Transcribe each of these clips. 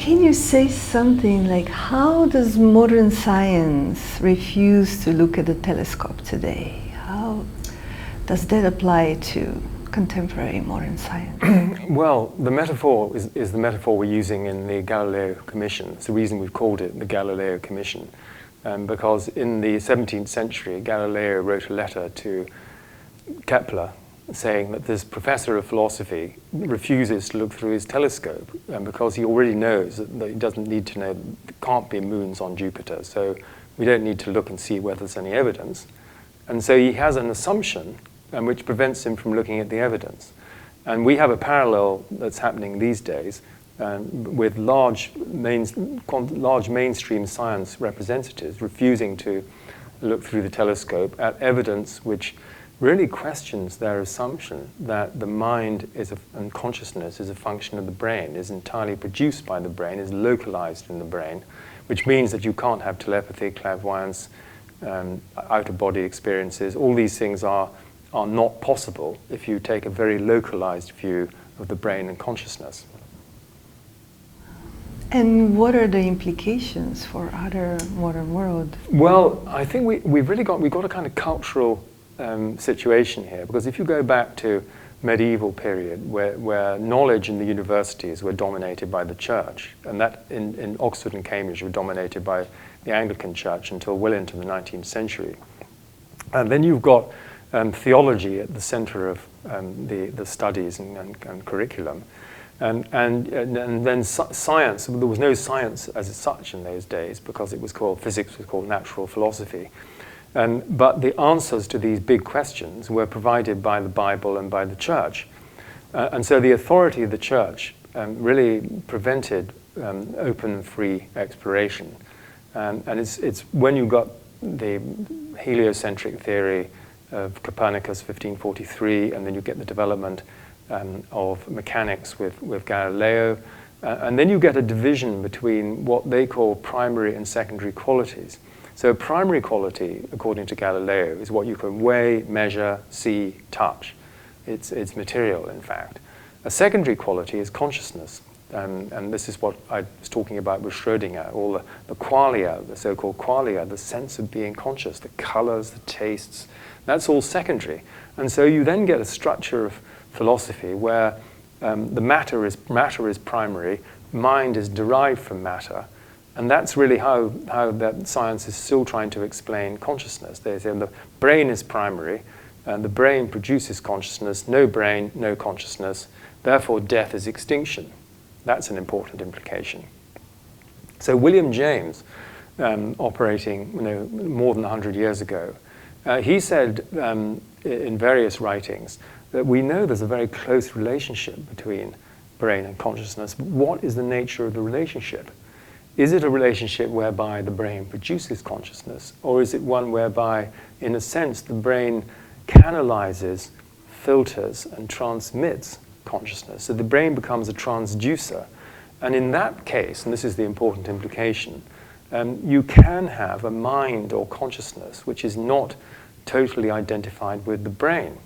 Can you say something like, how does modern science refuse to look at the telescope today? How does that apply to contemporary modern science? Well, the metaphor is the metaphor we're using in the Galileo Commission. It's the reason we've called it the Galileo Commission. Because in the 17th century, Galileo wrote a letter to Kepler saying that this professor of philosophy refuses to look through his telescope because he already knows that he doesn't need to know there can't be moons on Jupiter, so we don't need to look and see whether there's any evidence. And so he has an assumption which prevents him from looking at the evidence. And we have a parallel that's happening these days with large mainstream science representatives refusing to look through the telescope at evidence which really questions their assumption that the mind and consciousness is a function of the brain, is entirely produced by the brain, is localized in the brain, which means that you can't have telepathy, clairvoyance, out-of-body experiences. All these things are not possible if you take a very localized view of the brain and consciousness. And what are the implications for other modern world? Well, I think we've got a kind of cultural situation here, because if you go back to medieval period where knowledge in the universities were dominated by the church, and that in Oxford and Cambridge were dominated by the Anglican Church until well into the 19th century. And then you've got theology at the center of the studies and curriculum. And then science, there was no science as such in those days because physics was called natural philosophy. But the answers to these big questions were provided by the Bible and by the church. And so the authority of the church really prevented open and free exploration. And it's when you got the heliocentric theory of Copernicus, 1543, and then you get the development of mechanics with Galileo, and then you get a division between what they call primary and secondary qualities. So primary quality, according to Galileo, is what you can weigh, measure, see, touch. It's material, in fact. A secondary quality is consciousness. And this is what I was talking about with Schrödinger, all the qualia, the so-called qualia, the sense of being conscious, the colors, the tastes, that's all secondary. And so you then get a structure of philosophy where the matter is primary, mind is derived from matter, and that's really how that science is still trying to explain consciousness. They say the brain is primary, and the brain produces consciousness, no brain, no consciousness, therefore death is extinction. That's an important implication. So William James, operating more than 100 years ago, he said in various writings that we know there's a very close relationship between brain and consciousness. But what is the nature of the relationship? Is it a relationship whereby the brain produces consciousness, or is it one whereby, in a sense, the brain canalizes, filters, and transmits consciousness? So the brain becomes a transducer. And in that case, and this is the important implication, you can have a mind or consciousness which is not totally identified with the brain.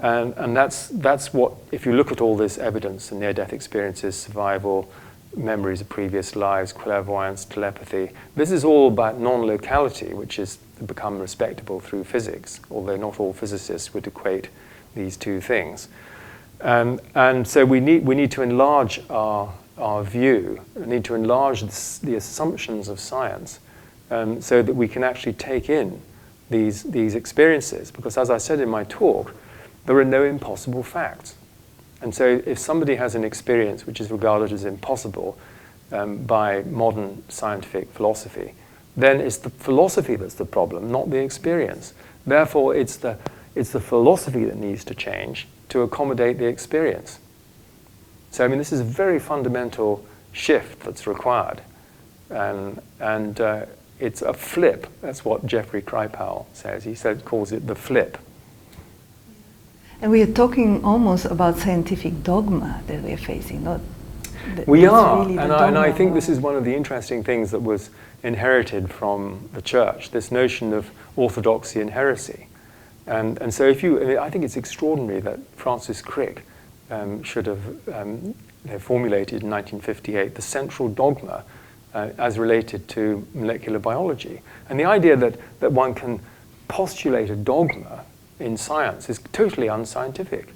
And that's what, if you look at all this evidence, the near-death experiences, survival, memories of previous lives, clairvoyance, telepathy, this is all about non-locality, which has become respectable through physics, although not all physicists would equate these two things. And so we need to enlarge our view, we need to enlarge the assumptions of science so that we can actually take in these experiences. Because as I said in my talk, there are no impossible facts. And so if somebody has an experience which is regarded as impossible by modern scientific philosophy, then it's the philosophy that's the problem, not the experience. Therefore, it's the philosophy that needs to change to accommodate the experience. So, I mean, this is a very fundamental shift that's required. And it's a flip. That's what Jeffrey Kripal says. He calls it the flip. And we are talking almost about scientific dogma that we are facing, not we are, really and I think this is one of the interesting things that was inherited from the church, this notion of orthodoxy and heresy. And so I think it's extraordinary that Francis Crick should have formulated in 1958 the central dogma as related to molecular biology. And the idea that one can postulate a dogma in science is totally unscientific,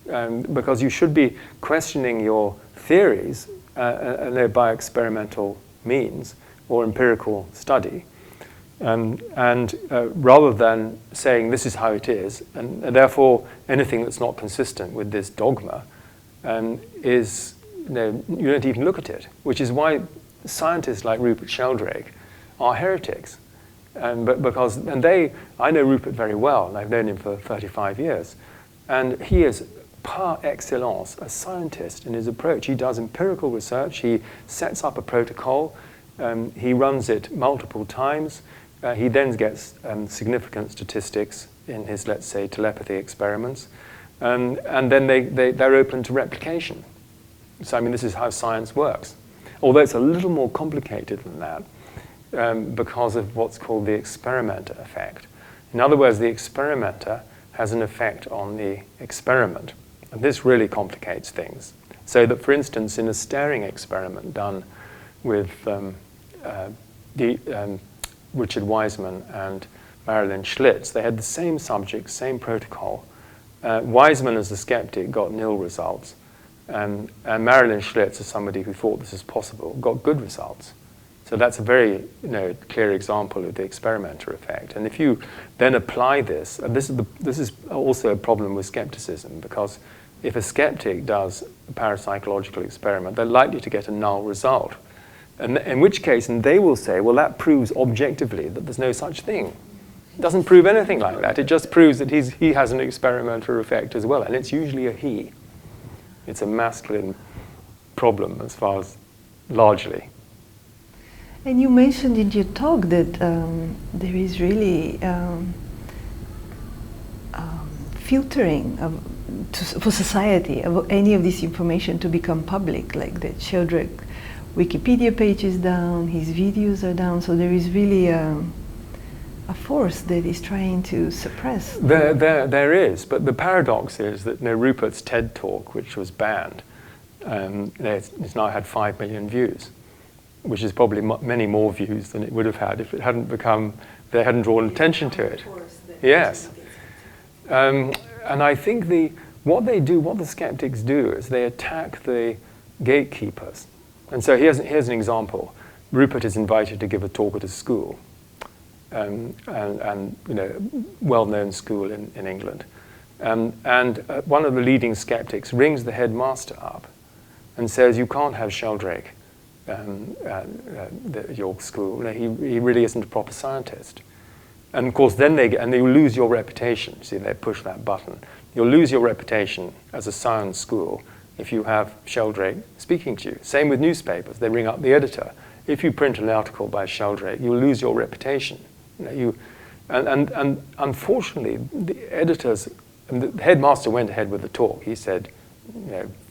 because you should be questioning your theories by experimental means or empirical study, and rather than saying this is how it is, and therefore anything that's not consistent with this dogma is, you don't even look at it, which is why scientists like Rupert Sheldrake are heretics. I know Rupert very well, and I've known him for 35 years, and he is par excellence a scientist in his approach. He does empirical research, he sets up a protocol, he runs it multiple times, he then gets significant statistics in his, let's say, telepathy experiments, and then they're open to replication. So I mean, this is how science works. Although it's a little more complicated than that, because of what's called the experimenter effect. In other words, the experimenter has an effect on the experiment. And this really complicates things. So that, for instance, in a staring experiment done with Richard Wiseman and Marilyn Schlitz, they had the same subject, same protocol. Wiseman, as a skeptic, got nil results. And Marilyn Schlitz, as somebody who thought this is possible, got good results. So that's a very clear example of the experimenter effect. And if you then apply this, and this is also a problem with skepticism, because if a skeptic does a parapsychological experiment, they're likely to get a null result. And in which case, and they will say, well, that proves objectively that there's no such thing. It doesn't prove anything like that. It just proves that he has an experimenter effect as well, and it's usually a he. It's a masculine problem as far as largely. And you mentioned in your talk that there is really filtering for society of any of this information to become public, like the Sheldrake Wikipedia page is down, his videos are down, so there is really a force that is trying to suppress. There is, but the paradox is that Rupert's TED talk, which was banned, it's now had 5 million views, which is probably many more views than it would have had if it hadn't they hadn't drawn attention to it. Yes. And I think what the skeptics do is they attack the gatekeepers. And so here's an example. Rupert is invited to give a talk at a school, and well-known school in England. And one of the leading skeptics rings the headmaster up and says, you can't have Sheldrake at your school. He really isn't a proper scientist. And of course, then you lose your reputation. See, they push that button. You'll lose your reputation as a science school if you have Sheldrake speaking to you. Same with newspapers. They ring up the editor. If you print an article by Sheldrake, you'll lose your reputation. And unfortunately, the editors, and the headmaster went ahead with the talk. He said,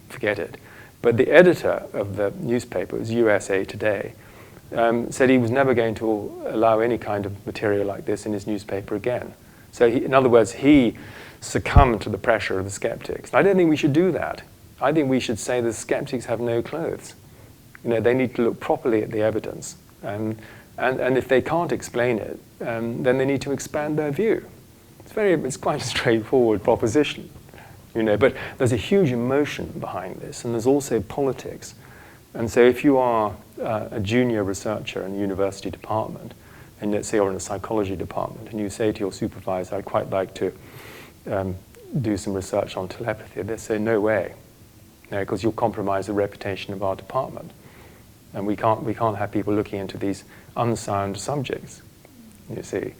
forget it. But the editor of the newspaper, it was USA Today, said he was never going to allow any kind of material like this in his newspaper again. So in other words, he succumbed to the pressure of the skeptics. And I don't think we should do that. I think we should say the skeptics have no clothes. They need to look properly at the evidence. And if they can't explain it, then they need to expand their view. It's quite a straightforward proposition. But there's a huge emotion behind this, and there's also politics. And so if you are a junior researcher in a university department, and let's say you're in a psychology department, and you say to your supervisor, I'd quite like to do some research on telepathy, they say, no way, because you'll compromise the reputation of our department. And we can't have people looking into these unsound subjects, you see.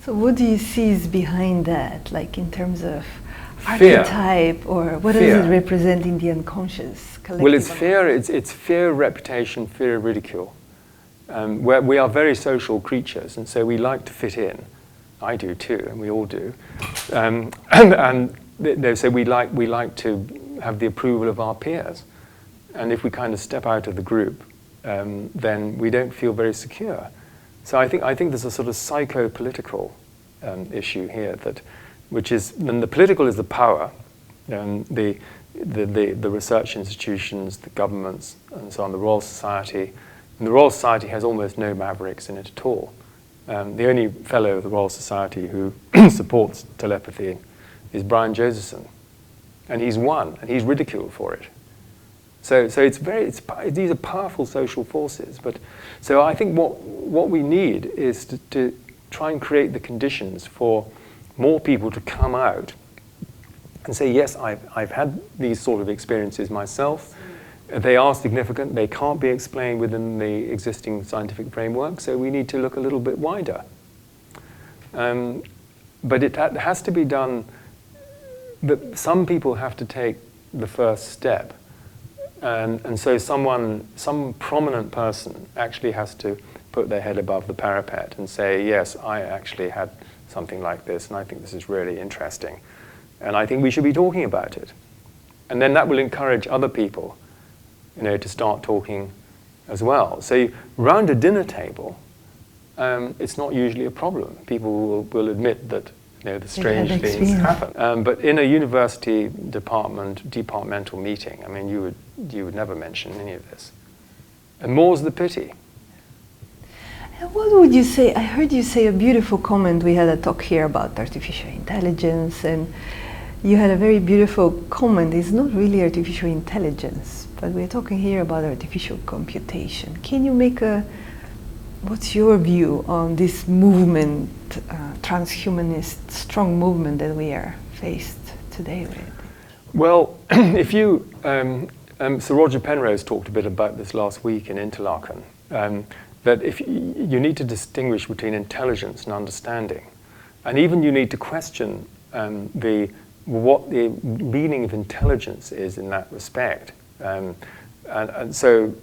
So what do you see is behind that, like in terms of fear. Archetype, or what does it represent in the unconscious collective? Well, it's fear, reputation, fear of ridicule. We are very social creatures, and so we like to fit in. I do too, and we all do. And so we like to have the approval of our peers. And if we kind of step out of the group, then we don't feel very secure. So I think there's a sort of psycho-political issue here, and the political is the power, the the research institutions, the governments, and so on, the Royal Society. And the Royal Society has almost no mavericks in it at all. The only fellow of the Royal Society who supports telepathy is Brian Josephson. And he's won, and he's ridiculed for it. So these are powerful social forces. But so I think what we need is to try and create the conditions for more people to come out and say, yes, I've had these sort of experiences myself. They are significant. They can't be explained within the existing scientific framework, so we need to look a little bit wider. But it has to be done. Some people have to take the first step. And so some prominent person actually has to put their head above the parapet and say, yes, I actually had something like this, and I think this is really interesting. And I think we should be talking about it. And then that will encourage other people, to start talking as well. So round a dinner table, it's not usually a problem. People will admit that the strange things happen. But in a university departmental meeting, I mean, you would never mention any of this. And more's the pity. And what would you say? I heard you say a beautiful comment. We had a talk here about artificial intelligence, and you had a very beautiful comment. It's not really artificial intelligence, but we're talking here about artificial computation. Can you make what's your view on this movement, transhumanist, strong movement that we are faced today with? Well, if you, Sir Roger Penrose talked a bit about this last week in Interlaken, that if you need to distinguish between intelligence and understanding, and even you need to question what the meaning of intelligence is in that respect. And so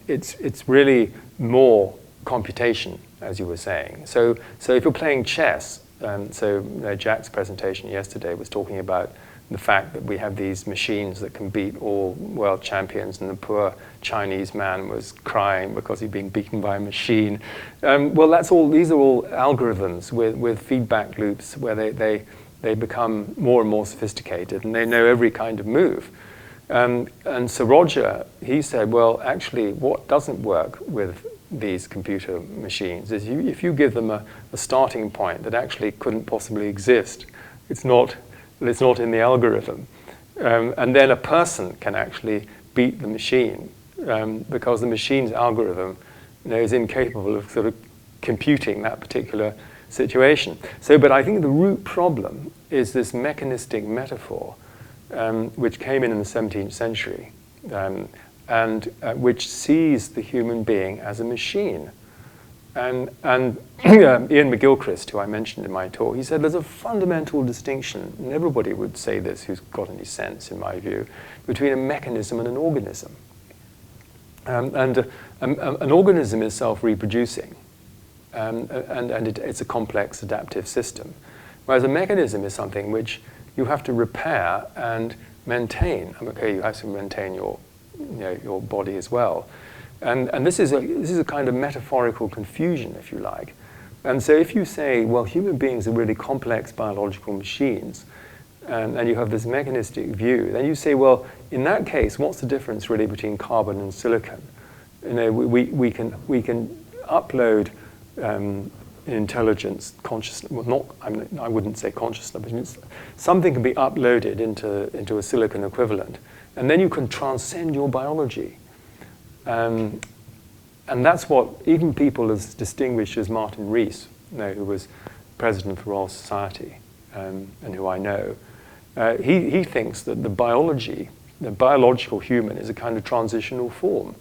it's really more computation, as you were saying. So if you're playing chess, Jack's presentation yesterday was talking about the fact that we have these machines that can beat all world champions, and the poor Chinese man was crying because he'd been beaten by a machine. Well, these are all algorithms with feedback loops where they become more and more sophisticated, and they know every kind of move. And Sir Roger, he said, well, actually, what doesn't work with these computer machines is if you give them a starting point that actually couldn't possibly exist, it's not in the algorithm. And then a person can actually beat the machine because the machine's algorithm is incapable of sort of computing that particular situation. But I think the root problem is this mechanistic metaphor, which came in the 17th century, and which sees the human being as a machine. And Ian McGilchrist, who I mentioned in my talk, he said there's a fundamental distinction, and everybody would say this who's got any sense, in my view, between a mechanism and an organism. And an organism is self-reproducing, and it's a complex adaptive system, whereas a mechanism is something which you have to repair and maintain. Okay, you have to maintain your body as well. And this is a kind of metaphorical confusion, if you like. And so if you say, well, human beings are really complex biological machines, and you have this mechanistic view, then you say, well, in that case, what's the difference really between carbon and silicon? We can upload intelligence, consciousness. Well, I wouldn't say consciousness, but something can be uploaded into a silicon equivalent, and then you can transcend your biology. And that's what even people as distinguished as Martin Rees, who was president of the Royal Society, and who I know, he thinks that the biological human is a kind of transitional form,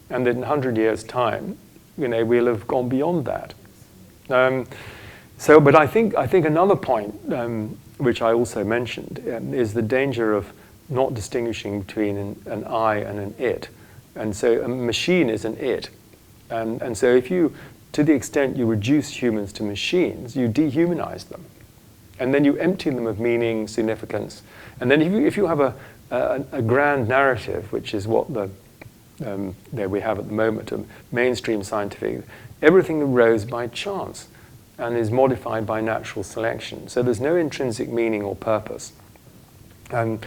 and that in 100 years' time, we'll have gone beyond that. But I think another point, which I also mentioned, is the danger of not distinguishing between an I and an it. And so a machine is an it. And so if you, to the extent you reduce humans to machines, you dehumanize them. And then you empty them of meaning, significance. And then if you have a grand narrative, which is what we have at the moment, a mainstream scientific, everything arose by chance and is modified by natural selection. So there's no intrinsic meaning or purpose. And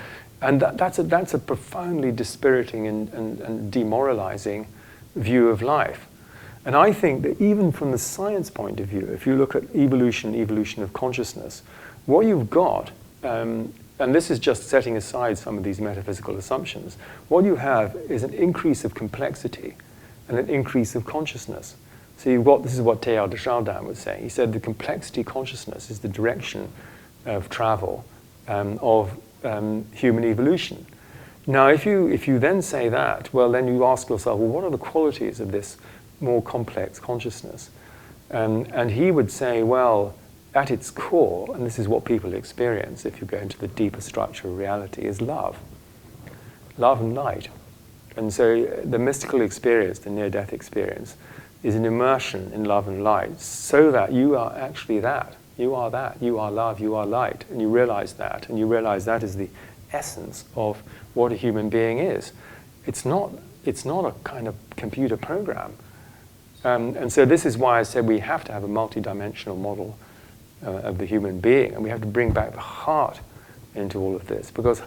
And that's a profoundly dispiriting and demoralizing view of life. And I think that even from the science point of view, if you look at evolution of consciousness, what you've got, and this is just setting aside some of these metaphysical assumptions, what you have is an increase of complexity and an increase of consciousness. So you've got, this is what Teilhard de Chardin was saying. He said the complexity consciousness is the direction of travel of human evolution. Now, if you then say that, well, then you ask yourself, well, what are the qualities of this more complex consciousness? And he would say, well, at its core, and this is what people experience if you go into the deeper structure of reality, is love. Love and light. And so the mystical experience, the near-death experience, is an immersion in love and light, so that you are actually that. You are that. You are love. You are light. And you realize that. And you realize that is the essence of what a human being is. It's not a kind of computer program. And so this is why I said we have to have a multidimensional model of the human being, and we have to bring back the heart into all of this. Because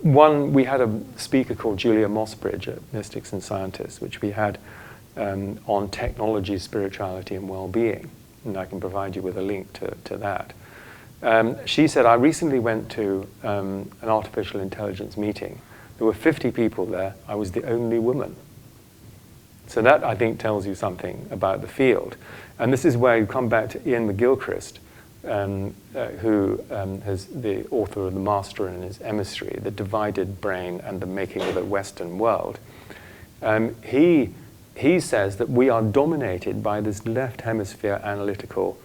we had a speaker called Julia Mossbridge at Mystics and Scientists, which we had on technology, spirituality, and well-being. And I can provide you with a link to that. She said, I recently went to an artificial intelligence meeting. There were 50 people there. I was the only woman. So that, I think, tells you something about the field. And this is where you come back to Ian McGilchrist, who is the author of The Master and His Emissary, The Divided Brain and the Making of the Western World. He says that we are dominated by this left hemisphere analytical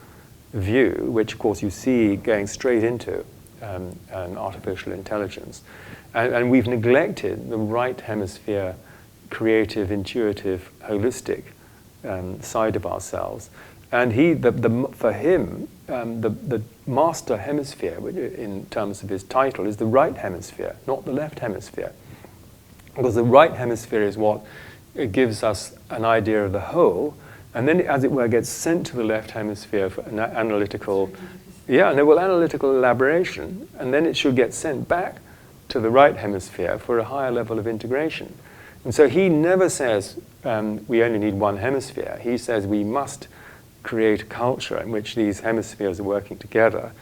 view, which, of course, you see going straight into an artificial intelligence. And we've neglected the right hemisphere creative, intuitive, holistic side of ourselves. And for him, the master hemisphere, which in terms of his title, is the right hemisphere, not the left hemisphere. Because the right hemisphere is what gives us an idea of the whole, and then, as it were, gets sent to the left hemisphere for an analytical, analytical elaboration, and then it should get sent back to the right hemisphere for a higher level of integration. And so he never says we only need one hemisphere. He says we must create a culture in which these hemispheres are working together,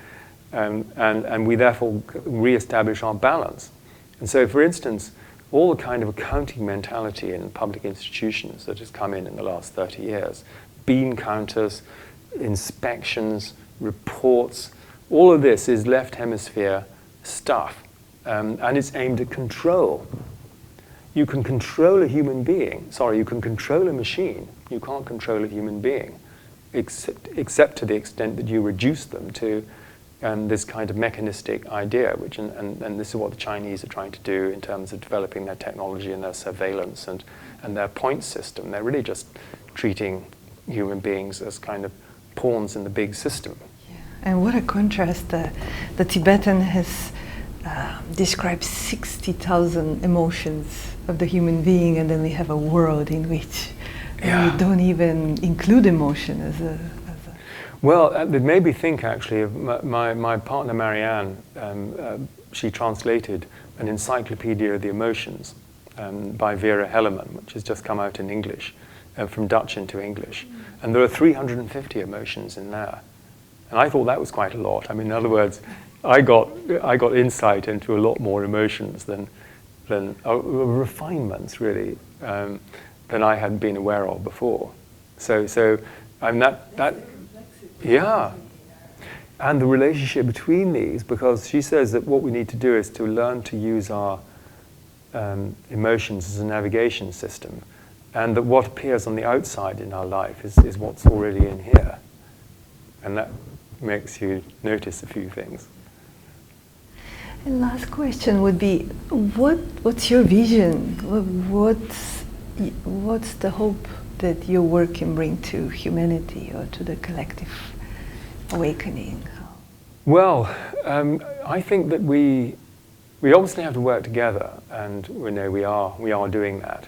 and we therefore re-establish our balance. And so, for instance, all the kind of accounting mentality in public institutions that has come in the last 30 years, bean counters, inspections, reports, all of this is left hemisphere stuff, and it's aimed at control. You can control a human being. You can control a machine. You can't control a human being, except to the extent that you reduce them to this kind of mechanistic idea, which, and this is what the Chinese are trying to do in terms of developing their technology and their surveillance and their point system. They're really just treating human beings as kind of pawns in the big system. Yeah. And what a contrast. The Tibetan has described 60,000 emotions of the human being, and then we have a world in which we don't even include emotion as a Well, it made me think, actually, of my partner, Marianne. She translated an Encyclopedia of the Emotions by Vera Helleman, which has just come out in English, from Dutch into English. And there are 350 emotions in there. And I thought that was quite a lot. I mean, in other words, I got insight into a lot more emotions than refinements, really, than I had been aware of before. So I'm that. Yeah, and the relationship between these, because she says that what we need to do is to learn to use our emotions as a navigation system, and that what appears on the outside in our life is what's already in here, and that makes you notice a few things. And last question would be, what's your vision? What's the hope that your work can bring to humanity or to the collective awakening? Well, I think that we obviously have to work together, and we are doing that.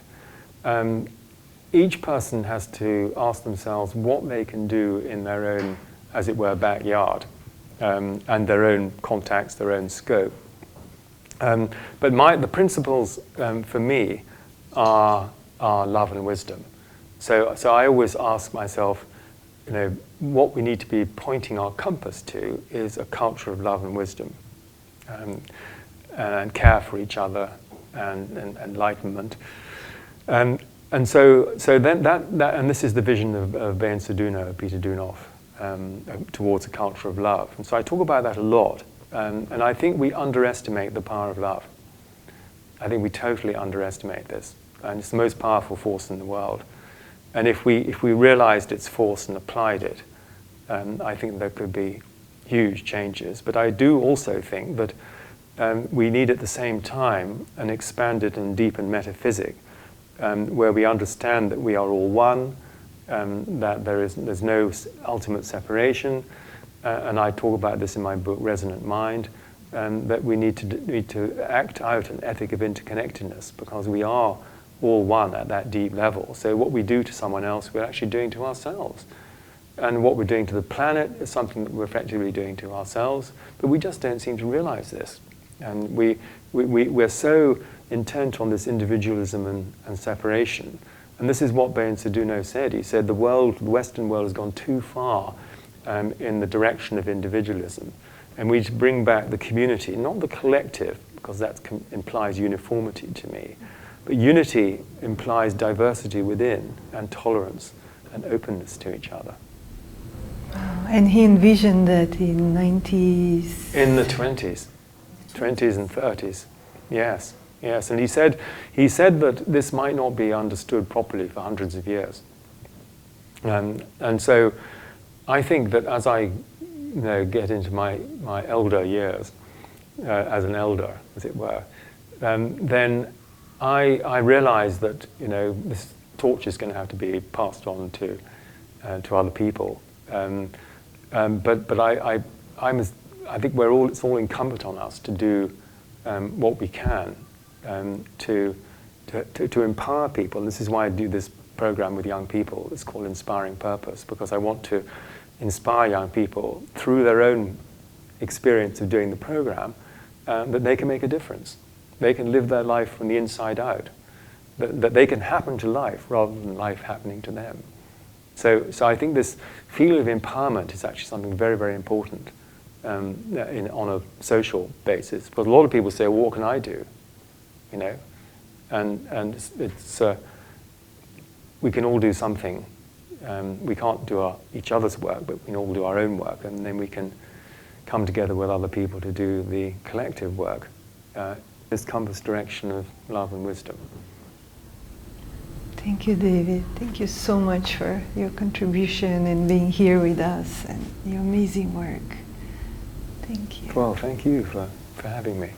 Each person has to ask themselves what they can do in their own, as it were, backyard, and their own contacts, their own scope. But the principles for me are love and wisdom. So I always ask myself, what we need to be pointing our compass to is a culture of love and wisdom, and care for each other, and enlightenment. And so then that and this is the vision of Bayan Suduno, Peter Dunoff, towards a culture of love. And so I talk about that a lot. And I think we underestimate the power of love. I think we totally underestimate this. And it's the most powerful force in the world. And if we realized its force and applied it, I think there could be huge changes. But I do also think that we need at the same time an expanded and deepened metaphysic, where we understand that we are all one, that there's no ultimate separation, and I talk about this in my book Resonant Mind, that we need to act out an ethic of interconnectedness, because we are all one at that deep level. So what we do to someone else, we're actually doing to ourselves. And what we're doing to the planet is something that we're effectively doing to ourselves, but we just don't seem to realize this. And we're so intent on this individualism and separation. And this is what Bayan Suduno said. He said the Western world has gone too far in the direction of individualism. And we need to bring back the community, not the collective, because that implies uniformity to me. But unity implies diversity within, and tolerance and openness to each other. And he envisioned that in 90s? In the 20s and 30s, yes. And he said that this might not be understood properly for hundreds of years. And so I think that as I get into my elder years, as an elder, as it were, then I realize that this torch is going to have to be passed on to other people. But I think it's all incumbent on us to do what we can to empower people. And this is why I do this program with young people. It's called Inspiring Purpose, because I want to inspire young people through their own experience of doing the program, that they can make a difference. They can live their life from the inside out, that they can happen to life rather than life happening to them. So I think this feeling of empowerment is actually something very, very important on a social basis. But a lot of people say, well, what can I do? And it's we can all do something. We can't do each other's work, but we can all do our own work, and then we can come together with other people to do the collective work. This compass direction of love and wisdom. Thank you, David. Thank you so much for your contribution and being here with us and your amazing work. Thank you. Well, thank you for having me.